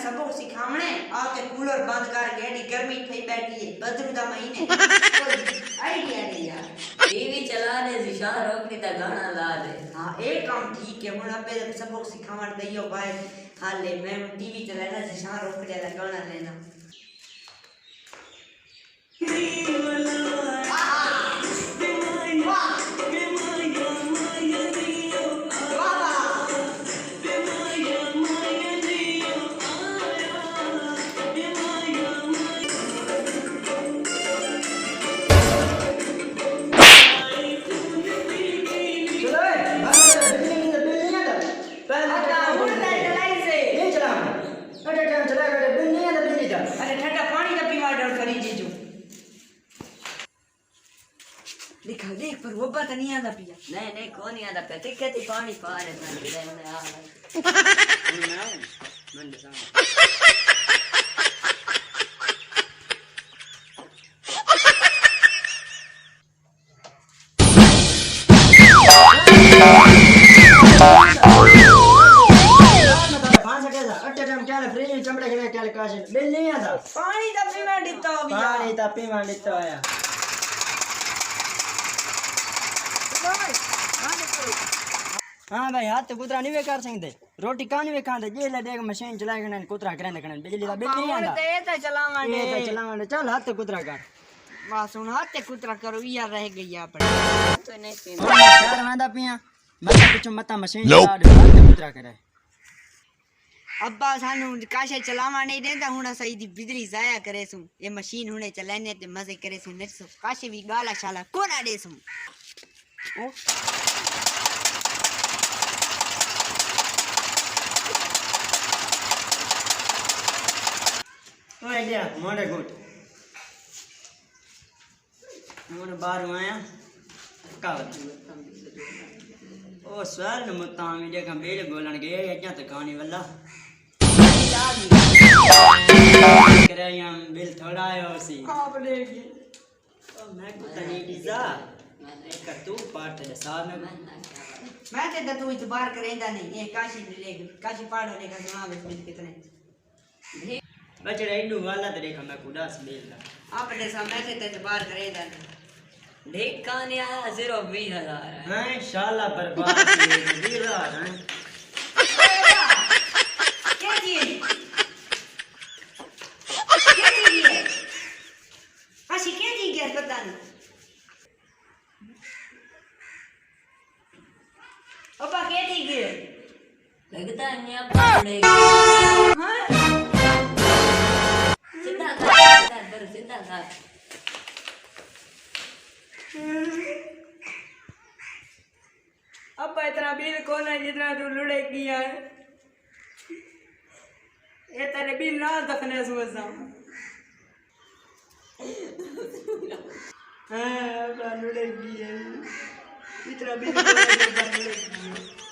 सबक सिखावणे आके कूलर बंद कर गेडी गर्मी थई बैठी है बदरू दा महीने कोई आईडिया नहीं यार टीवी चला दे जिशान रोकनी ता गाना ला दे। हां एक काम ठीक है हुन अबे सबक सिखावण दइयो भाई हाले मैं टीवी चलाना जिशान रोक दे गाना लेना अरे ठंडा पानी का पीवा डर करी जीजू देखा देख पर वो बात नहीं आंदा पिया नहीं नहीं कौन नहीं आता पे टिकती पानी पा रहे थे मैं आ मन दे चमड़े के क्या काश बिल नहीं आता पानी दा पीवा दिता हो गया पानी ता पीवा दिता आया हाँ भाई हाथ कुतरा नहीं वे कर सकते रोटी कान वे खाते जे ले देख मशीन चला के कुतरा करने करने बिजली दा बिल नहीं आता ये तो चलावांगे ये तो चलावांगे चल हाथ कुतरा कर बस सुन हाथ कुतरा करो यार रह गई अपने तो नहीं पी यार मांदा पिया मता कुछ मता मशीन चला दे हाथ कुतरा करे अब्बा सानू काशे चलावा नहीं देता हुन सही दी बिजली जाया करे सु ये मशीन हुने चलाने ते मजे करे सु नट सु काशे भी गाला शाला कोना दे सु ओ ओए दिया मोड़े गुट मोड़ बाहर आया कावत ओ स्वर्ण मुतामी देखा बेल बोलन गए अजा तक कहानी वाला करे हम बिल थोड़ा आयो सी आपने की ओ मैं को तनी डीजा एक तू पाट दे साथ में मैं ते तू इतबार करेंदा नहीं ये काशी ले काशी पहाड़ ने का सुना बिल कितने बचड़े इडू वाला ते देखा मैं कुदास बेल आपने सामने ते इतबार करेंदा नहीं देखा नहीं आया सिर्फ 20,000 हैं शाला बर्बाद किए दीरा हैं क्या जी क्या जी है आशी क्या जी क्या पता नहीं अब्बा क्या जी गए लगता है नहीं आप पड़ेगा हां सीधा कर अब इतना बिल कौन है जितना तू लुड़ेगी यार ये तेरे बिल ना दखने सोचा हाँ अब लुड़ेगी है इतना बिल कौन है जितना लुड़ेगी